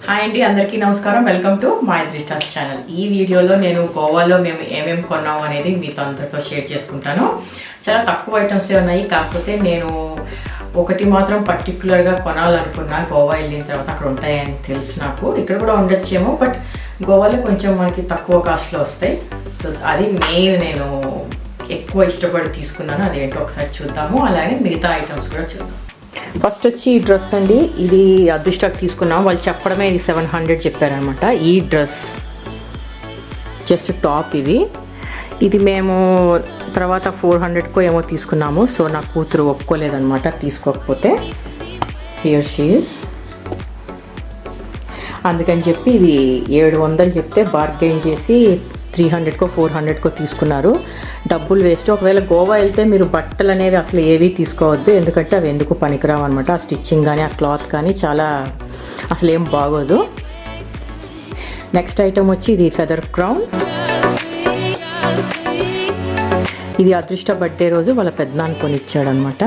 Hi అండి, అందరికీ నమస్కారం. వెల్కమ్ టు మై దృష్టాస్ ఛానల్. ఈ వీడియోలో నేను గోవాలో మేము ఏమేమి కొన్నాము అనేది మీతో అందరితో షేర్ చేసుకుంటాను. చాలా తక్కువ ఐటమ్సే ఉన్నాయి, కాకపోతే నేను ఒకటి మాత్రం పర్టికులర్గా కొనాలనుకున్నా. గోవా వెళ్ళిన తర్వాత అక్కడ ఉంటాయని తెలుసు. నాకు ఇక్కడ కూడా ఉండొచ్చేమో, బట్ గోవాలో కొంచెం మనకి తక్కువ కాస్ట్లో వస్తాయి. సో అది మెయిన్ నేను ఎక్కువ ఇష్టపడి తీసుకున్నాను. అదేంటో ఒకసారి చూద్దాము, అలాగే మిగతా ఐటమ్స్ కూడా చూద్దాం. ఫస్ట్ వచ్చి ఈ డ్రెస్ అండి. ఇది అదృష్టానికి తీసుకున్నాం. వాళ్ళు చెప్పడమే ఇది 700 చెప్పారనమాట. ఈ డ్రెస్ జస్ట్ టాప్ ఇది మేము తర్వాత 400కో ఏమో తీసుకున్నాము. సో నా కూతురు ఒప్పుకోలేదనమాట తీసుకోకపోతే. Here she is. అందుకని చెప్పి ఇది 700 చెప్తే బార్గెయిన్ చేసి 300కో 400కో తీసుకున్నారు. డబ్బులు వేస్ట్. ఒకవేళ గోవా వెళ్తే మీరు బట్టలు అనేవి అసలు ఏవి తీసుకోవద్దు, ఎందుకంటే అవి ఎందుకు పనికిరావు అనమాట. ఆ స్టిచ్చింగ్ కానీ ఆ క్లాత్ కానీ చాలా అసలు ఏం బాగోదు. నెక్స్ట్ ఐటమ్ వచ్చి ఇది ఫెదర్ క్రౌన్. ఇది అదృష్ట బర్త్డే రోజు వాళ్ళ పెద్దనాన్న కొనిచ్చాడనమాట.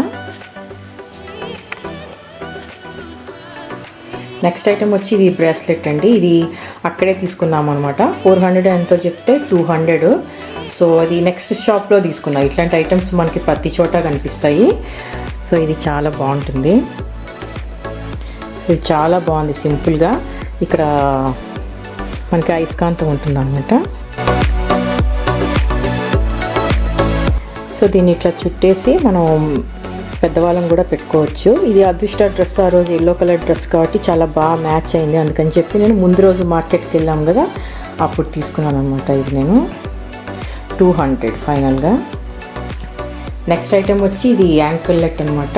నెక్స్ట్ ఐటమ్ వచ్చి ఇది బ్రేస్లెట్ అండి. ఇది అక్కడే తీసుకున్నాం అనమాట. 400 ఎంతో చెప్తే 200. సో అది నెక్స్ట్ షాప్లో తీసుకున్నాం. ఇట్లాంటి ఐటమ్స్ మనకి ప్రతి చోట కనిపిస్తాయి. సో ఇది చాలా బాగుంటుంది. ఇది చాలా బాగుంది. సింపుల్గా ఇక్కడ మనకి అయస్కాంతం ఉంటుంది అనమాట. సో దీన్ని ఇట్లా చుట్టేసి మనం పెద్దవాళ్ళం కూడా పెట్టుకోవచ్చు. ఇది అదృష్ట డ్రెస్, ఆ రోజు ఎల్లో కలర్ డ్రెస్ కాబట్టి చాలా బాగా మ్యాచ్ అయింది. అందుకని చెప్పి నేను ముందు రోజు మార్కెట్కి వెళ్ళాం కదా, అప్పుడు తీసుకున్నాను అనమాట. ఇది నేను 200 ఫైనల్గా. నెక్స్ట్ ఐటెం వచ్చి ఇది యాంకిల్లెట్ అనమాట.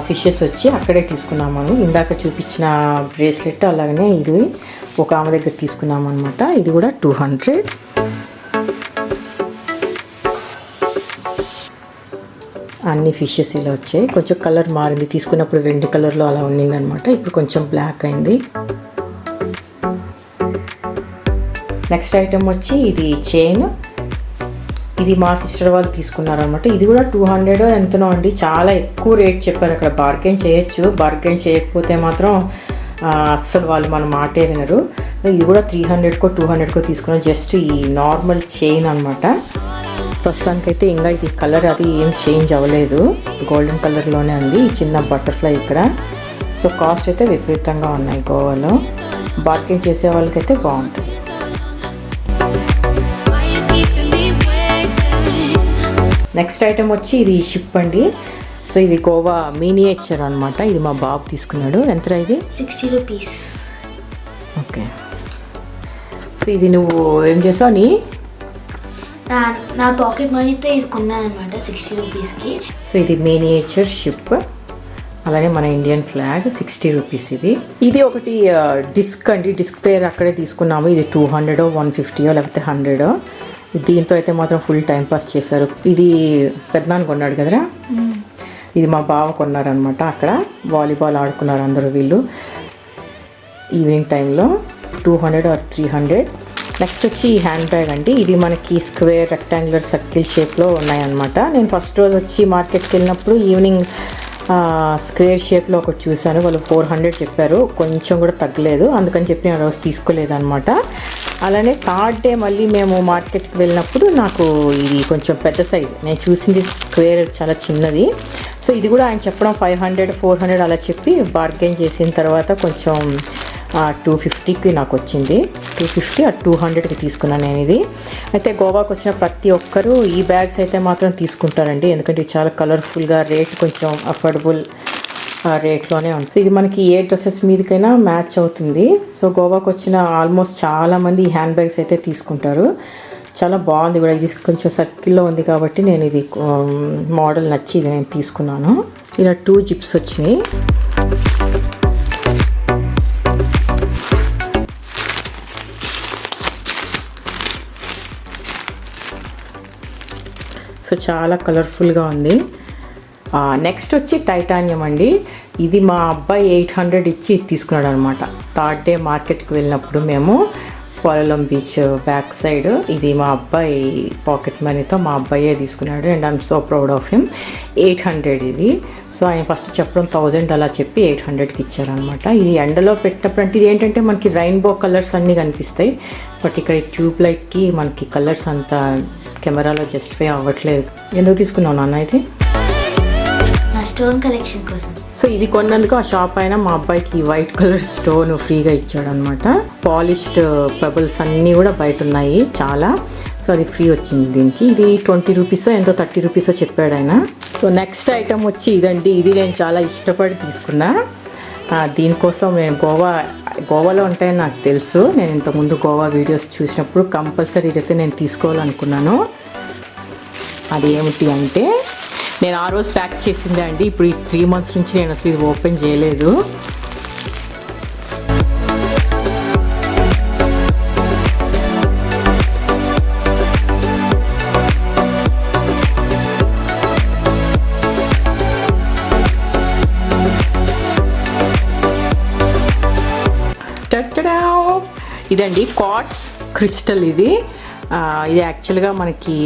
ఫిషెస్ వచ్చి అక్కడే తీసుకున్నాము. ఇందాక చూపించిన బ్రేస్లెట్ అలాగనే ఇది ఒక ఆమె దగ్గర తీసుకున్నాము అనమాట. ఇది కూడా 200. అన్ని ఫిషెస్ ఇలా వచ్చాయి. కొంచెం కలర్ మారింది. తీసుకున్నప్పుడు వెండి కలర్లో అలా ఉండిందనమాట. ఇప్పుడు కొంచెం బ్లాక్ అయింది. నెక్స్ట్ ఐటమ్ వచ్చి ఇది చైన్. ఇది మా సిస్టర్ వాళ్ళు తీసుకున్నారనమాట. ఇది కూడా 200 ఎంతనో అండి. చాలా ఎక్కువ రేట్ చెప్పారు. అక్కడ బార్గెన్ చేయొచ్చు, బార్గెన్ చేయకపోతే మాత్రం అస్సలు వాళ్ళు మన మాటే వినరు. ఇది కూడా 300కో 200కో తీసుకున్నాం. జస్ట్ ఈ నార్మల్ చైన్ అనమాట. ప్రస్తుతానికైతే ఇంకా ఇది కలర్ అది ఏం చేంజ్ అవ్వలేదు, గోల్డెన్ కలర్లోనే ఉంది. ఈ చిన్న బటర్ఫ్లై ఇక్కడ. సో కాస్ట్ అయితే విపరీతంగా ఉన్నాయి గోవాలో. బార్గెన్ చేసే వాళ్ళకైతే బాగుంటుంది. నెక్స్ట్ ఐటమ్ వచ్చి ఇది షిప్ అండి. సో ఇది గోవా మినియేచర్ అనమాట. ఇది మా బాబు తీసుకున్నాడు. ఎంత ఇది? 60 రూపీస్. ఓకే. సో ఇది నువ్వు ఏం చేసావు? నా పాకెట్ మనీతో ఇది కొన్నాను అనమాట 60 రూపీస్కి. సో ఇది మినియేచర్ షిప్, అలాగే మన ఇండియన్ ఫ్లాగ్ 60 రూపీస్. ఇది ఒకటి డిస్క్ అండి. డిస్క్ పేరు అక్కడే తీసుకున్నాము. ఇది 200 150 లేకపోతే 100. దీంతో అయితే మాత్రం ఫుల్ టైం పాస్ చేశారు. ఇది పెద్దనాన్న కొన్నాడు కదరా. ఇది మా బావ కొన్నారనమాట. అక్కడ వాలీబాల్ ఆడుకున్నారు అందరూ వీళ్ళు ఈవినింగ్ టైంలో. 200 or 300. నెక్స్ట్ వచ్చి ఈ హ్యాండ్ బ్యాగ్ అండి. ఇది మనకి స్క్వేర్ రెక్టాంగులర్ సర్కిల్ షేప్లో ఉన్నాయన్నమాట. నేను ఫస్ట్ రోజు వచ్చి మార్కెట్కి వెళ్ళినప్పుడు ఈవినింగ్ స్క్వేర్ షేప్లో ఒకటి చూశాను. వాళ్ళు 400 చెప్పారు. కొంచెం కూడా తగ్గలేదు. అందుకని చెప్పి నేను రోజు తీసుకోలేదు అనమాట. అలానే థర్డ్ డే మళ్ళీ మేము మార్కెట్కి వెళ్ళినప్పుడు నాకు ఇది కొంచెం పెద్ద సైజు. నేను చూసింది స్క్వేర్ చాలా చిన్నది. సో ఇది కూడా ఆయన చెప్పడం 500 400 అలా చెప్పి బార్గెన్ చేసిన తర్వాత కొంచెం 250కి నాకు వచ్చింది. 250 or 200కి తీసుకున్నాను నేను ఇది. అయితే గోవాకి వచ్చిన ప్రతి ఒక్కరూ ఈ బ్యాగ్స్ అయితే మాత్రం తీసుకుంటారండి, ఎందుకంటే చాలా కలర్ఫుల్గా, రేట్ కొంచెం అఫోర్డబుల్ రేట్లోనే ఉంటుంది. ఇది మనకి ఏ డ్రెస్సెస్ మీదకైనా మ్యాచ్ అవుతుంది. సో గోవాకి వచ్చిన ఆల్మోస్ట్ చాలామంది ఈ హ్యాండ్ బ్యాగ్స్ అయితే తీసుకుంటారు. చాలా బాగుంది కూడా. ఇది కొంచెం సర్కిల్లో ఉంది కాబట్టి నేను ఇది మోడల్ నచ్చి ఇది నేను తీసుకున్నాను. ఇలా 2 జిప్స్ వచ్చినాయి. సో చాలా కలర్ఫుల్గా ఉంది. నెక్స్ట్ వచ్చి టైటానియం అండి. ఇది మా అబ్బాయి 800 ఇచ్చి తీసుకున్నాడు అనమాట. థర్డ్ డే మార్కెట్కి వెళ్ళినప్పుడు మేము కోలలం బీచ్ బ్యాక్ సైడ్. ఇది మా అబ్బాయి పాకెట్ మనీతో మా అబ్బాయే తీసుకున్నాడు and I'm so proud of him. 800 ఇది. సో ఆయన ఫస్ట్ చెప్పడం 1000 అలా చెప్పి 800కి ఇచ్చారనమాట. ఇది ఎండలో పెట్టినప్పుడు అంటే ఇది ఏంటంటే మనకి రెయిన్బో కలర్స్ అన్నీ కనిపిస్తాయి, బట్ ఇక్కడ ఈ ట్యూబ్ లైట్కి మనకి కలర్స్ అంతా కెమెరాలో జస్టిఫై అవ్వట్లేదు. ఎందుకు తీసుకున్నావు నాన్న ఇది? నా స్టోన్ కలెక్షన్ కోసం. సో ఇది కొన్నందుకు ఆ షాప్ అయినా మా అబ్బాయికి వైట్ కలర్ స్టోన్ ఫ్రీగా ఇచ్చాడనమాట. పాలిష్డ్ పెబుల్స్ అన్నీ కూడా బయట ఉన్నాయి చాలా. సో అది ఫ్రీ వచ్చింది దీనికి. ఇది 20 రూపీసో ఎంతో 30 రూపీసో చెప్పాడు ఆయన. సో నెక్స్ట్ ఐటమ్ వచ్చి ఇదండి. ఇది నేను చాలా ఇష్టపడి తీసుకున్నా. దీనికోసం నేను గోవాలో ఉంటాయని నాకు తెలుసు. నేను ఇంతకుముందు గోవా వీడియోస్ చూసినప్పుడు కంపల్సరీ ఇదైతే నేను తీసుకోవాలనుకున్నాను. అది ఏమిటి అంటే నేను ఆ రోజు ప్యాక్ చేసిందే అండి. ఇప్పుడు ఈ 3 months నుంచి నేను అసలు ఇది ఓపెన్ చేయలేదు. ఇదండి క్వార్ట్స్ క్రిస్టల్. ఇది యాక్చువల్గా మనకి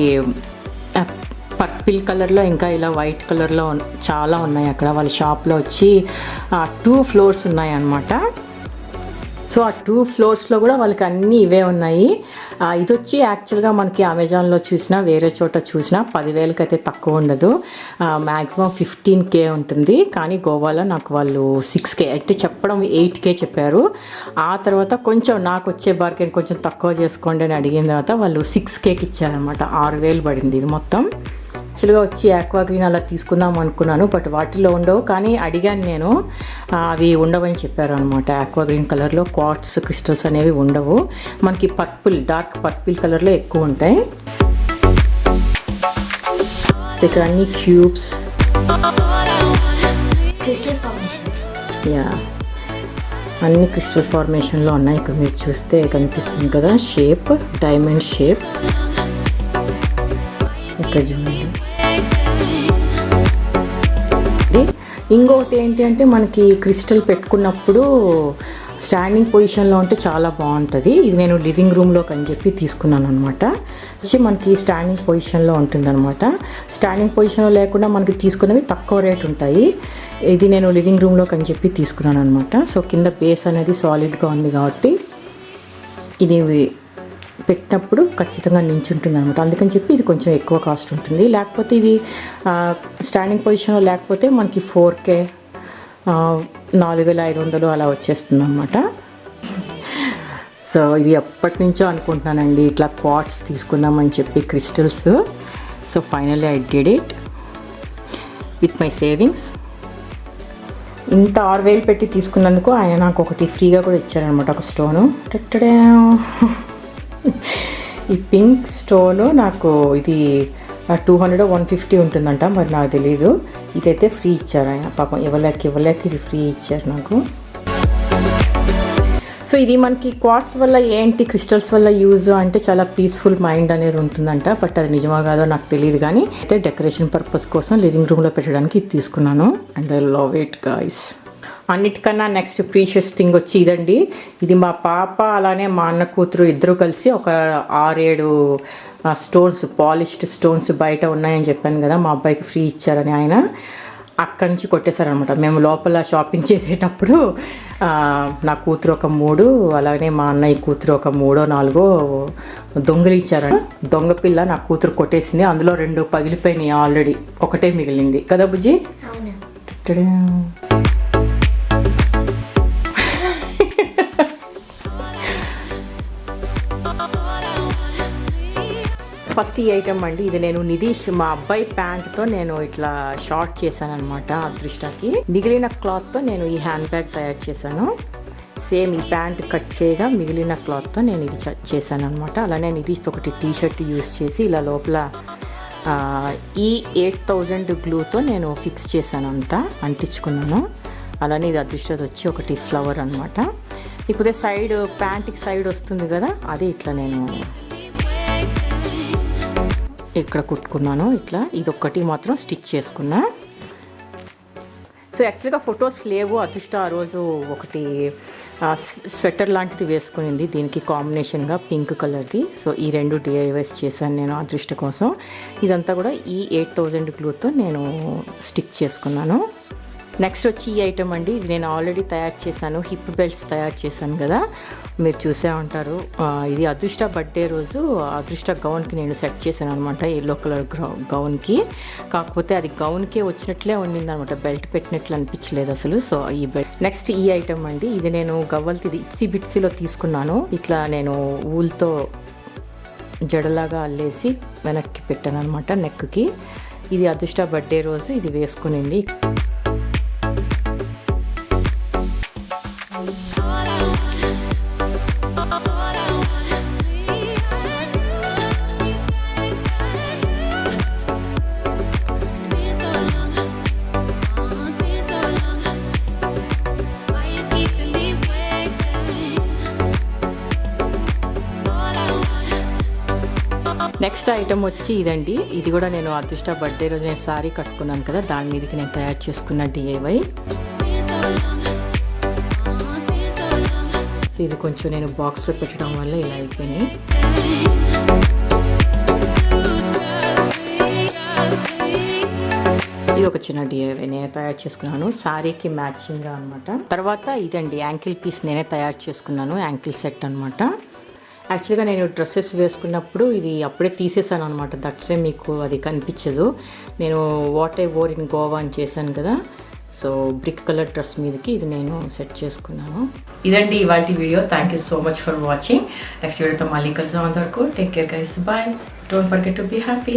పర్పిల్ కలర్లో ఇంకా ఇలా వైట్ కలర్లో చాలా ఉన్నాయి. అక్కడ వాళ్ళ షాప్లో వచ్చి 2 floors ఉన్నాయి అన్నమాట. సో ఆ 2 floors కూడా వాళ్ళకి అన్నీ ఇవే ఉన్నాయి. ఇది వచ్చి యాక్చువల్గా మనకి అమెజాన్లో చూసినా వేరే చోట చూసినా 10,000కి అయితే తక్కువ ఉండదు. మ్యాక్సిమం 15K ఉంటుంది. కానీ గోవాలో నాకు వాళ్ళు 6K అంటే చెప్పడం 8K చెప్పారు. ఆ తర్వాత కొంచెం నాకు వచ్చే బార్గెన్ కొంచెం తక్కువ చేసుకోండి అని అడిగిన తర్వాత వాళ్ళు 6Kకి ఇచ్చారనమాట. 6,000 పడింది ఇది మొత్తం. యాక్చువల్గా వచ్చి ఆక్వా గ్రీన్ అలా తీసుకుందాం అనుకున్నాను, బట్ వాటిలో ఉండవు. కానీ అడిగాను నేను, అవి ఉండవని చెప్పారు అనమాట. ఆక్వా గ్రీన్ కలర్లో క్వార్ట్స్ క్రిస్టల్స్ అనేవి ఉండవు. మనకి డార్క్ పర్పుల్ కలర్లో ఎక్కువ ఉంటాయి. సో ఇక్కడ అన్ని క్యూబ్స్, క్రిస్టల్ ఫార్మేషన్స్, అన్ని క్రిస్టల్ ఫార్మేషన్లో ఉన్నాయి. ఇక్కడ మీరు చూస్తే కనిపిస్తుంది కదా షేప్, డైమండ్ షేప్. ఇక్కడ చూడండి. ఇంకొకటి ఏంటి అంటే మనకి క్రిస్టల్ పెట్టుకున్నప్పుడు స్టాండింగ్ పొజిషన్లో ఉంటే చాలా బాగుంటుంది. ఇది నేను లివింగ్ రూమ్లోకి అని చెప్పి తీసుకున్నాను అనమాట. వచ్చి మనకి స్టాండింగ్ పొజిషన్లో ఉంటుంది అనమాట. స్టాండింగ్ పొజిషన్లో లేకుండా మనకి తీసుకున్నవి తక్కువ రేట్ ఉంటాయి. ఇది నేను లివింగ్ రూమ్లోకి అని చెప్పి తీసుకున్నాను అనమాట. సో కింద బేస్ అనేది సాలిడ్గా ఉంది కాబట్టి ఇది పెట్టినప్పుడు ఖచ్చితంగా నించుంటుంది అనమాట. అందుకని చెప్పి ఇది కొంచెం ఎక్కువ కాస్ట్ ఉంటుంది. లేకపోతే ఇది స్టాండింగ్ పొజిషన్లో లేకపోతే మనకి 4K 4,500 అలా వచ్చేస్తుంది అనమాట. సో ఇది ఎప్పటి నుంచో అనుకుంటున్నానండి ఇట్లా క్వార్ట్స్ తీసుకుందామని చెప్పి crystals. So finally I did it with my savings. ఇంత 6,000 పెట్టి తీసుకున్నందుకు ఆయన నాకు ఒకటి ఫ్రీగా కూడా ఇచ్చారనమాట, ఒక స్టోను. ఈ పింక్ స్టోను నాకు ఇది 200-150 ఉంటుందంట, మరి నాకు తెలీదు. ఇదైతే ఫ్రీ ఇచ్చారు ఆయన. పాపం ఇవ్వలేక ఇది ఫ్రీ ఇచ్చారు నాకు. సో ఇది మనకి క్వార్ట్స్ వల్ల ఏంటి, క్రిస్టల్స్ వల్ల యూజ్ అంటే చాలా పీస్ఫుల్ మైండ్ అనేది ఉంటుందంట. బట్ అది నిజమా కాదో నాకు తెలియదు. కానీ అయితే డెకరేషన్ పర్పస్ కోసం లివింగ్ రూమ్లో పెట్టడానికి ఇది తీసుకున్నాను and I love it guys. అన్నిటికన్నా నెక్స్ట్ ప్రీషియస్ థింగ్ వచ్చి ఇదండి. ఇది మా పాప అలానే మా అన్న కూతురు ఇద్దరు కలిసి ఒక 6-7 స్టోన్స్, పాలిష్డ్ స్టోన్స్ బయట ఉన్నాయని చెప్పాను కదా, మా అబ్బాయికి ఫ్రీ ఇచ్చారని ఆయన. అక్కడి నుంచి కొట్టేశారనమాట. మేము లోపల షాపింగ్ చేసేటప్పుడు నా కూతురు ఒక 3, అలాగే మా అన్నయ్య కూతురు ఒక 3-4 దొంగలు ఇచ్చారని. దొంగ పిల్ల నా కూతురు కొట్టేసింది. అందులో 2 పగిలిపోయినాయి ఆల్రెడీ, ఒకటే మిగిలింది కదా బుజ్జి. ఫస్ట్ ఈ ఐటమ్ అండి. ఇది నేను నిధీష్ మా అబ్బాయి ప్యాంట్తో నేను ఇట్లా షార్ట్ చేశాను అనమాట అదృష్టాకి. మిగిలిన క్లాత్తో నేను ఈ హ్యాండ్ బ్యాగ్ తయారు చేశాను. సేమ్ ఈ ప్యాంట్ కట్ చేయగా మిగిలిన క్లాత్తో నేను ఇది చేశాను అనమాట. అలానే నిధీష్తో ఒకటి టీషర్ట్ యూస్ చేసి ఇలా లోపల ఈ 8000 గ్లూతో నేను ఫిక్స్ చేశాను, అంతా అంటించుకున్నాను. అలానే ఇది అదృష్టది వచ్చి ఒకటి ఫ్లవర్ అనమాట. ఇప్పుడే సైడ్ ప్యాంట్కి సైడ్ వస్తుంది కదా, అది ఇట్లా నేను ఇక్కడ కుట్టుకున్నాను. ఇట్లా ఇదొక్కటి మాత్రం స్టిచ్ చేసుకున్నా. సో యాక్చువల్గా ఫొటోస్ లేవు. అదృష్ట ఆ రోజు ఒకటి స్వెటర్ లాంటిది వేసుకునింది దీనికి కాంబినేషన్గా పింక్ కలర్ది. సో ఈ 2 DIYs చేశాను నేను అదృష్ట కోసం. ఇదంతా కూడా ఈ 8000 గ్లూతో నేను స్టిక్ చేసుకున్నాను. నెక్స్ట్ వచ్చి ఈ ఐటమ్ అండి. ఇది నేను ఆల్రెడీ తయారు చేశాను, హిప్ బెల్ట్స్ తయారు చేశాను కదా, మీరు చూసే ఉంటారు. ఇది అదృష్ట బర్త్డే రోజు అదృష్ట గౌన్కి నేను సెట్ చేశాను అనమాట, ఎల్లో కలర్ గౌన్కి. కాకపోతే అది గౌన్కే వచ్చినట్లే ఉండింది అనమాట, బెల్ట్ పెట్టినట్లు అనిపించలేదు అసలు. సో ఈ బెల్ట్. నెక్స్ట్ ఈ ఐటమ్ అండి. ఇది నేను గవ్వలది ఇట్సీ బిట్సీలో తీసుకున్నాను. ఇట్లా నేను ఊల్తో జడలాగా అల్లేసి వెనక్కి పెట్టాను అనమాట నెక్కి. ఇది అదృష్ట బర్త్డే రోజు ఇది వేసుకునింది. నెక్స్ట్ ఐటమ్ వచ్చి ఇదండి. ఇది కూడా నేను అదృష్ట బర్త్డే రోజు నేను సారీ కట్టుకున్నాను కదా, దాని మీదకి నేను తయారు చేసుకున్న DIY. సో ఇది కొంచెం నేను బాక్స్లో పెట్టడం వల్ల ఇలా అయిపోయినాయి. ఇది ఒక చిన్న DIY నేనే తయారు చేసుకున్నాను, సారీకి మ్యాచింగ్గా అనమాట. తర్వాత ఇదండి యాంకిల్ పీస్ నేనే తయారు చేసుకున్నాను, యాంకిల్ సెట్ అనమాట. యాక్చువల్గా నేను డ్రెస్సెస్ వేసుకున్నప్పుడు ఇది అప్పుడే తీసేసాను అనమాట, దట్స్ వే మీకు అది కనిపించదు. నేను what I wore in Goa అని చేశాను కదా, సో బ్రిక్ కలర్ డ్రెస్ మీదకి ఇది నేను సెట్ చేసుకున్నాను. ఇదండి ఇవాళ video. Thank you so much for watching. Next వీడియోతో మళ్ళీ కలిసాం. అంతవరకు take care guys, bye. Don't forget to be happy.